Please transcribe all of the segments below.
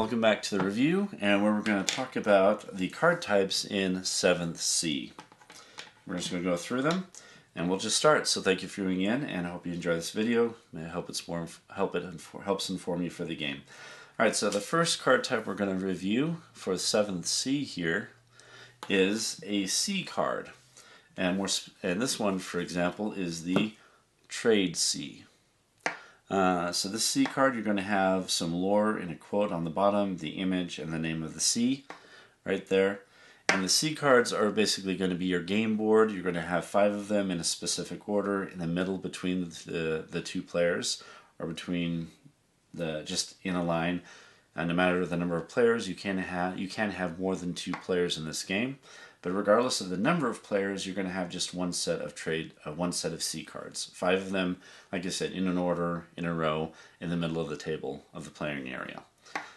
welcome back to the review, and where we're going to talk about the card types in 7th C. We're just going to go through them, and we'll just start. So thank you for tuning in, and I hope you enjoy this video. May I hope it helps inform you for the game. Alright, so the first card type we're going to review for 7th C here is a C card. And this one, for example, is the Trade C. So this C card, you're going to have some lore in a quote on the bottom, the image, and the name of the sea right there. And the C cards are basically going to be your game board. You're going to have 5 of them in a specific order in the middle between the two players, or between just in a line. And no matter the number of players, you can have more than 2 players in this game. But regardless of the number of players, you're going to have just one set of C cards. 5 of them, like I said, in an order, in a row, in the middle of the table of the playing area.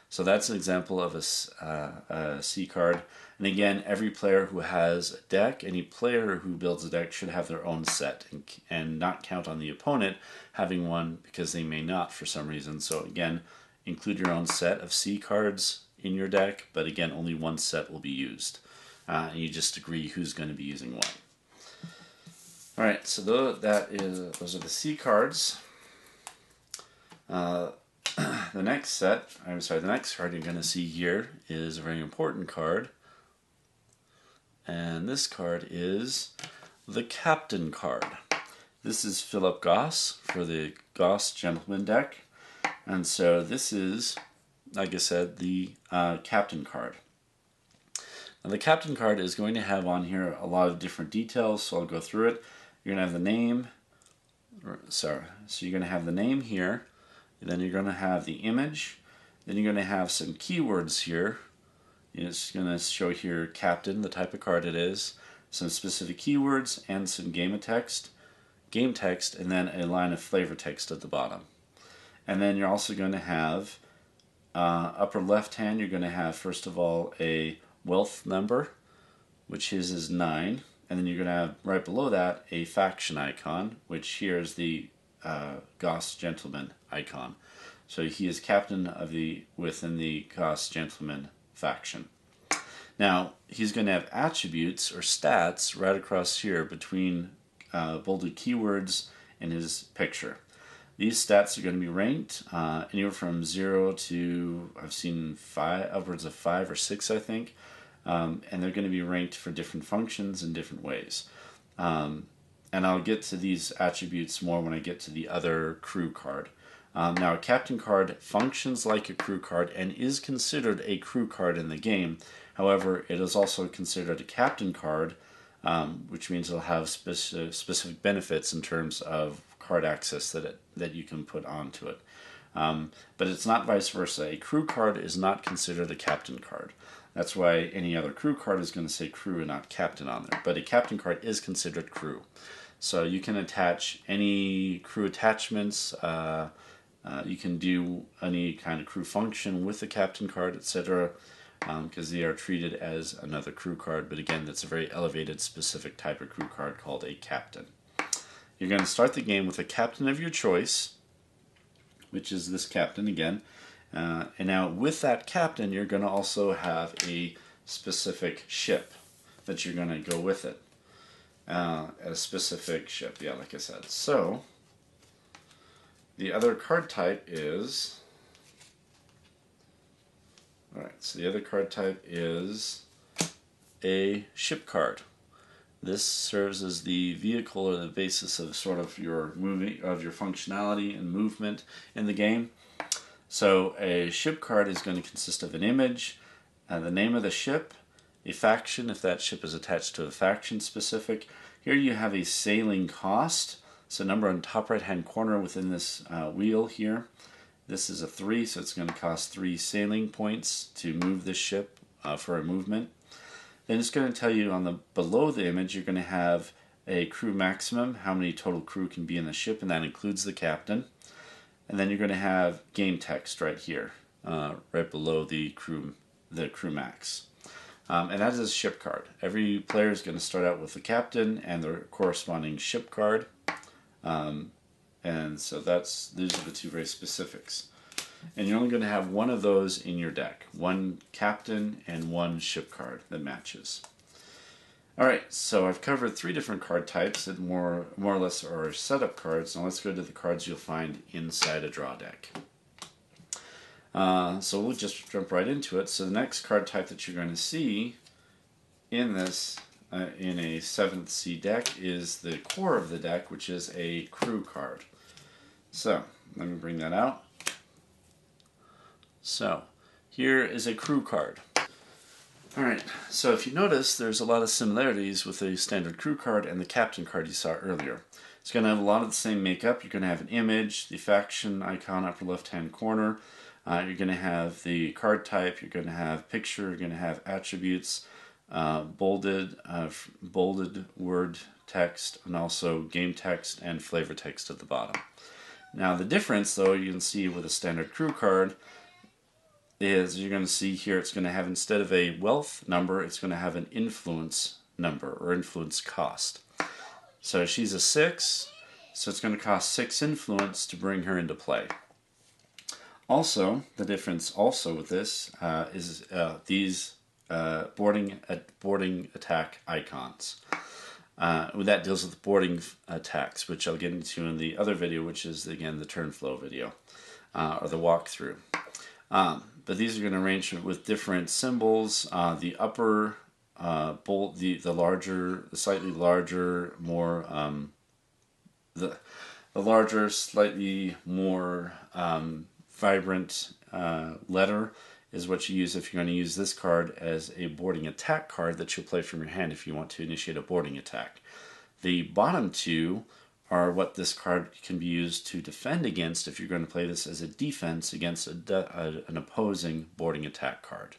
So that's an example of a C card. And again, every player who has a deck, any player who builds a deck should have their own set and not count on the opponent having one, because they may not for some reason. So again, include your own set of C cards in your deck, but again, only one set will be used. And you just agree who's going to be using what. Alright, so those are the C cards. The next card you're going to see here is a very important card. And this card is the Captain card. This is Philip Goss for the Goss Gentleman deck. And so this is, like I said, the Captain card. Now the Captain card is going to have on here a lot of different details, so I'll go through it. You're going to have the name, so you're going to have the name here, and then you're going to have the image, then you're going to have some keywords here. It's going to show here Captain, the type of card it is, some specific keywords, and some game text, and then a line of flavor text at the bottom. And then you're also going to have, upper left hand, you're going to have, first of all, a wealth number, which is 9, and then you're going to have right below that a faction icon, which here is the Goss Gentleman icon. So he is captain of within the Goss Gentleman faction. Now he's going to have attributes or stats right across here between bolded keywords and his picture. These stats are going to be ranked anywhere from 0 to, I've seen upwards of 5 or 6, I think. And they're going to be ranked for different functions in different ways. And I'll get to these attributes more when I get to the other crew card. Now a captain card functions like a crew card and is considered a crew card in the game. However, it is also considered a captain card, which means it'll have specific benefits in terms of card access that you can put onto it. But it's not vice versa. A crew card is not considered a captain card. That's why any other crew card is going to say crew and not captain on there. But a captain card is considered crew. So you can attach any crew attachments. You can do any kind of crew function with the captain card, etc. Because they are treated as another crew card. But again, that's a very elevated, specific type of crew card called a captain. You're going to start the game with a captain of your choice, which is this captain again. And now with that captain, you're going to also have a specific ship that you're going to go with it. A specific ship, yeah, like I said. So the other card type is, alright, so the other card type is a ship card. This serves as the vehicle or the basis of sort of your functionality and movement in the game. So a ship card is going to consist of an image, the name of the ship, a faction if that ship is attached to a faction specific. Here you have a sailing cost, so number on top right hand corner within this wheel here. This is a 3, so it's going to cost 3 sailing points to move this ship for a movement. Then it's going to tell you below the image you're going to have a crew maximum, how many total crew can be in the ship, and that includes the captain. And then you're going to have game text right here, right below the crew max. And that is a ship card. Every player is going to start out with the captain and their corresponding ship card. And so these are the two very specifics. And you're only going to have one of those in your deck. One captain and one ship card that matches. Alright, so I've covered 3 different card types that more or less are setup cards. Now let's go to the cards you'll find inside a draw deck. So we'll just jump right into it. So the next card type that you're going to see in this, in a 7th C deck, is the core of the deck, which is a crew card. So let me bring that out. So here is a crew card. Alright, so if you notice, there's a lot of similarities with the standard crew card and the captain card you saw earlier. It's going to have a lot of the same makeup. You're going to have an image, the faction icon upper left hand corner. You're going to have the card type, you're going to have picture, you're going to have attributes, bolded word text, and also game text and flavor text at the bottom. Now the difference, though, you can see with a standard crew card is you're going to see here it's going to have, instead of a wealth number, it's going to have an influence number or influence cost. So she's a 6, so it's going to cost 6 influence to bring her into play. Also, the difference also with this is these boarding attack icons. That deals with boarding attacks, which I'll get into in the other video, which is again the turn flow video or the walkthrough. But these are going to arrange with different symbols. The upper bold, the larger, the slightly larger, more the larger, slightly more vibrant letter is what you use if you're going to use this card as a boarding attack card that you'll play from your hand if you want to initiate a boarding attack. The bottom 2 are what this card can be used to defend against if you're going to play this as a defense against an opposing boarding attack card.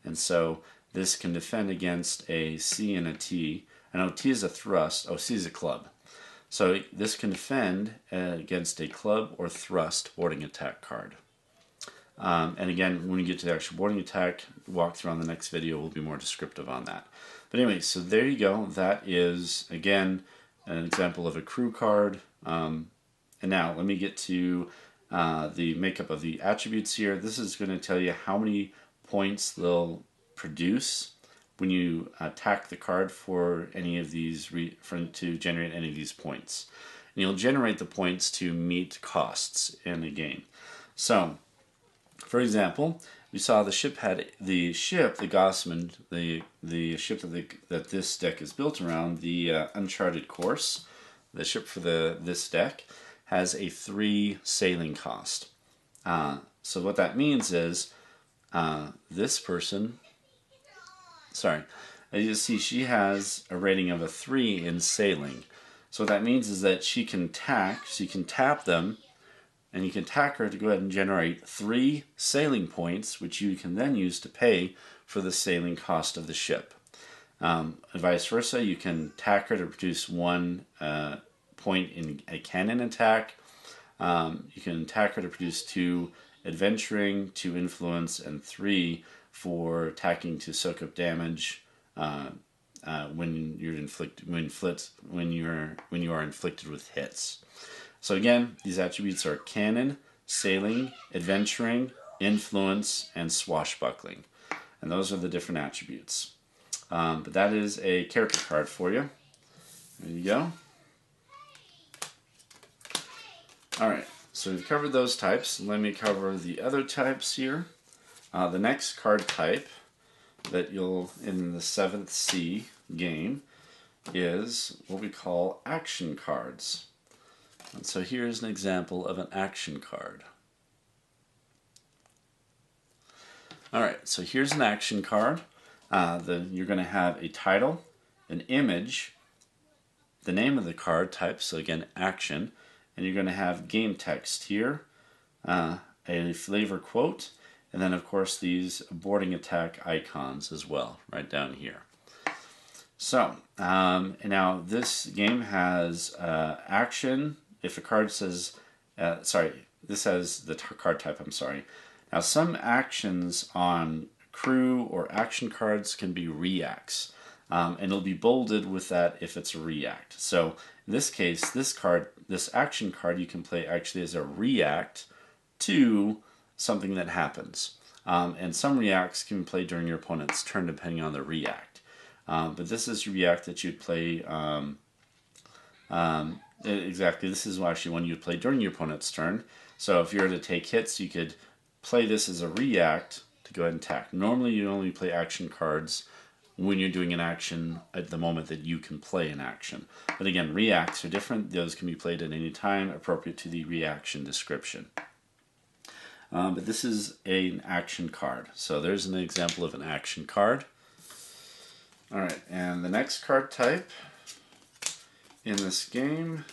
And so this can defend against a C and a T. I know T is a thrust, oh, C is a club. So this can defend against a club or thrust boarding attack card. And again, when we get to the actual boarding attack walkthrough on the next video, we'll be more descriptive on that. But anyway, so there you go. That is, again, an example of a crew card. And now let me get to the makeup of the attributes here. This is going to tell you how many points they'll produce when you attack the card for any of these, to generate any of these points. And you'll generate the points to meet costs in the game. So, for example, we saw the ship had the Gossman, the ship that this deck is built around, the Uncharted course. The ship for this deck has a 3 sailing cost. So what that means is this person, sorry, as you see, she has a rating of a 3 in sailing. So what that means is that she can tap them, and you can tack her to go ahead and generate 3 sailing points, which you can then use to pay for the sailing cost of the ship. And vice versa, you can tack her to produce 1 point in a cannon attack. You can tack her to produce 2 adventuring, 2 influence, and 3 for tacking to soak up damage when you are inflicted with hits. So again, these attributes are cannon, sailing, adventuring, influence, and swashbuckling. And those are the different attributes. But that is a character card for you. There you go. Alright, so we've covered those types. Let me cover the other types here. The next card type that you'll, in the 7th C game, is what we call action cards. And so here's an example of an action card. Alright, so here's an action card. You're going to have a title, an image, the name of the card type, so again, action, and you're going to have game text here, a flavor quote, and then of course these boarding attack icons as well, right down here. So, now this game has action. If a card says, this has the card type, I'm sorry. Now some actions on crew or action cards can be reacts. And it'll be bolded with that if it's a react. So in this case, this action card you can play actually as a react to something that happens. And some reacts can be played during your opponent's turn depending on the react. But this is a react that you'd play, exactly, this is actually one you'd play during your opponent's turn. So if you were to take hits, you could play this as a react to go ahead and attack. Normally you only play action cards when you're doing an action at the moment that you can play an action. But again, reacts are different. Those can be played at any time, appropriate to the reaction description. But this is an action card. So there's an example of an action card. Alright, and the next card type in this game.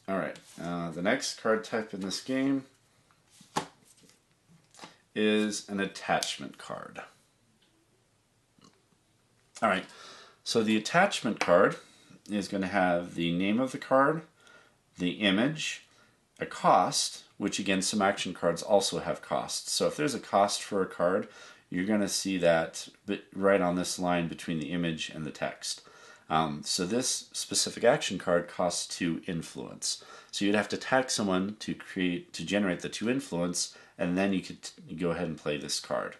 Alright, the next card type in this game is an attachment card. Alright, so the attachment card is going to have the name of the card, the image, a cost, which again some action cards also have costs. So if there's a cost for a card, you're going to see that right on this line between the image and the text. So this specific action card costs 2 influence. So you'd have to attack someone to generate the 2 influence, and then you could go ahead and play this card.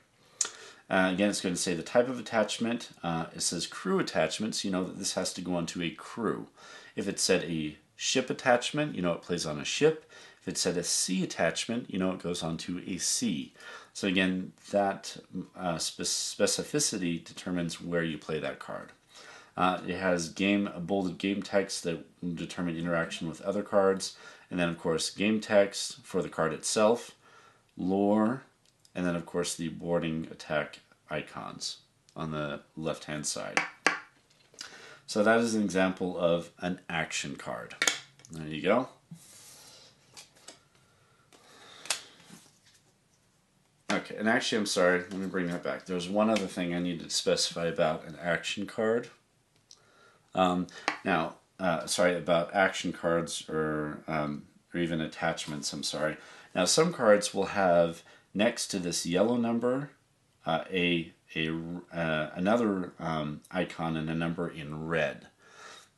Again, it's going to say the type of attachment. It says crew attachment, so you know that this has to go onto a crew. If it said a ship attachment, you know it plays on a ship. If it said a sea attachment, you know it goes onto a sea. So again, that specificity determines where you play that card. It has bolded game text that will determine interaction with other cards, and then of course game text for the card itself, lore, and then of course the boarding attack icons on the left hand side. So that is an example of an action card. There you go. Okay, and actually I'm sorry, let me bring that back. There's one other thing I need to specify about an action card. Sorry, about action cards or even attachments, I'm sorry. Now some cards will have next to this yellow number another icon and a number in red.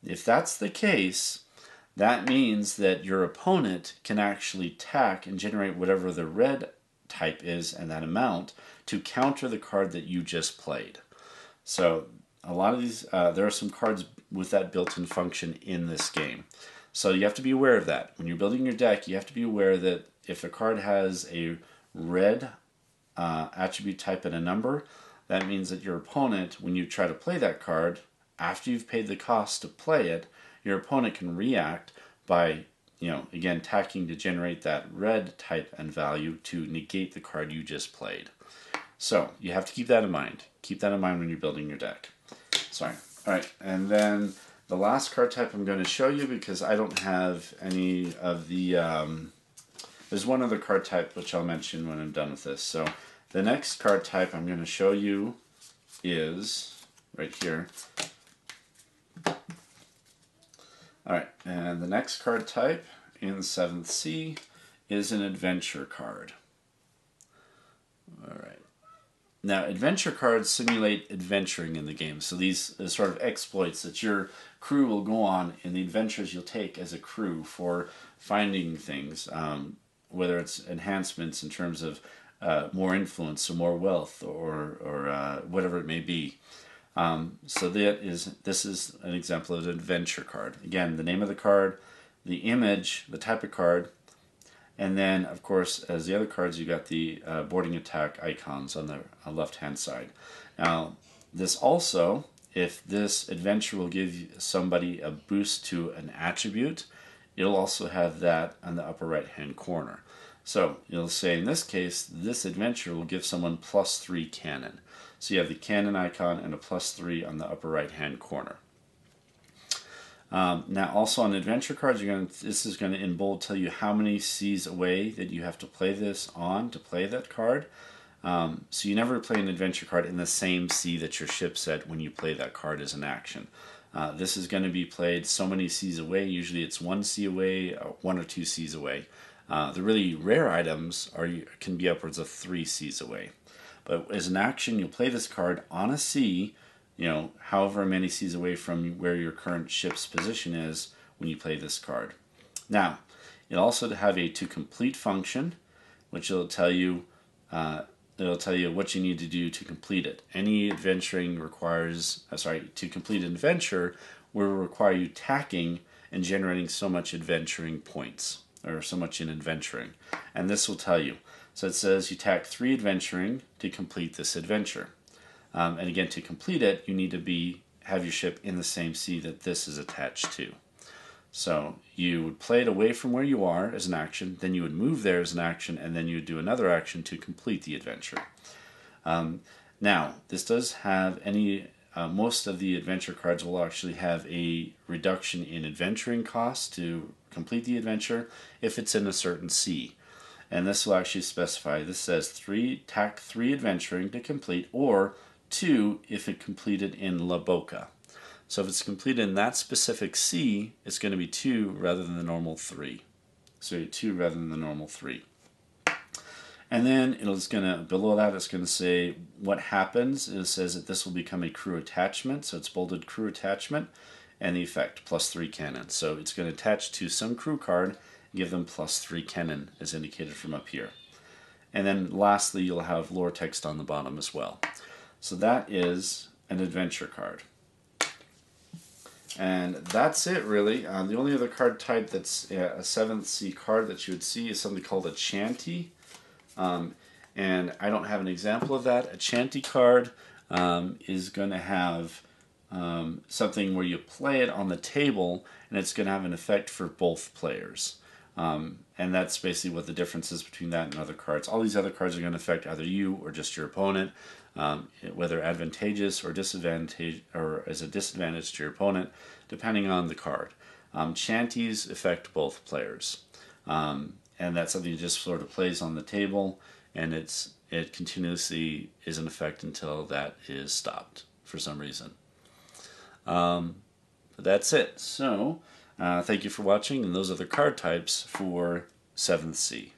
If that's the case, that means that your opponent can actually attack and generate whatever the red type is and that amount to counter the card that you just played. So a lot of these, there are some cards with that built-in function in this game. So you have to be aware of that. When you're building your deck, you have to be aware that if a card has a red attribute type and a number, that means that your opponent, when you try to play that card, after you've paid the cost to play it, your opponent can react by, again, attacking to generate that red type and value to negate the card you just played. So you have to keep that in mind. Keep that in mind when you're building your deck. Sorry. All right, and then the last card type I'm going to show you, because I don't have any of the... there's one other card type which I'll mention when I'm done with this. So the next card type I'm going to show you is right here. Alright, and the next card type in 7th C is an adventure card. Alright. Now, adventure cards simulate adventuring in the game. So these are sort of exploits that your crew will go on in the adventures you'll take as a crew for finding things, whether it's enhancements in terms of more influence or more wealth or whatever it may be. So this is an example of an adventure card. Again, the name of the card, the image, the type of card, and then, of course, as the other cards, you got the boarding attack icons on the left-hand side. Now, this also, if this adventure will give somebody a boost to an attribute, it'll also have that on the upper right-hand corner. So you'll say, in this case, this adventure will give someone +3 cannon. So you have the cannon icon and a +3 on the upper right-hand corner. Now, also on adventure cards, this is going to in bold tell you how many C's away that you have to play this on to play that card. So you never play an adventure card in the same C that your ship's at when you play that card as an action. This is going to be played so many C's away. Usually it's 1 C away, 1 or 2 C's away. The really rare items can be upwards of 3 C's away. But as an action, you'll play this card on a C, however many C's away from where your current ship's position is when you play this card. Now, it'll also have a to complete function, which will tell you what you need to do to complete it. Any adventuring requires, to complete an adventure will require you tacking and generating so much adventuring points, or so much in adventuring. And this will tell you. So it says you tack 3 adventuring to complete this adventure. And again, to complete it, you need to have your ship in the same sea that this is attached to. So you would play it away from where you are as an action, then you would move there as an action, and then you would do another action to complete the adventure. Now, this does have most of the adventure cards will actually have a reduction in adventuring costs to complete the adventure if it's in a certain sea. And this will actually specify, this says tack 3 adventuring to complete, or 2 if it completed in La Boca. So if it's completed in that specific sea, it's going to be 2 rather than the normal 3. So 2 rather than the normal 3. And then below that it's going to say what happens. It says that this will become a crew attachment. So it's bolded crew attachment, and the effect +3 cannon. So it's going to attach to some crew card, give them +3 cannon as indicated from up here. And then lastly, you'll have lore text on the bottom as well. So that is an adventure card. And that's it, really. The only other card type that's a 7th sea card that you would see is something called a Chanty. And I don't have an example of that. A Chanty card is going to have something where you play it on the table, and it's going to have an effect for both players. And that's basically what the difference is between that and other cards. All these other cards are going to affect either you or just your opponent, whether advantageous or disadvantage, or as a disadvantage to your opponent, depending on the card. Chanties affect both players, and that's something that just sort of plays on the table, and it continuously is in effect until that is stopped for some reason. But that's it. So thank you for watching, and those are the card types for 7th Sea.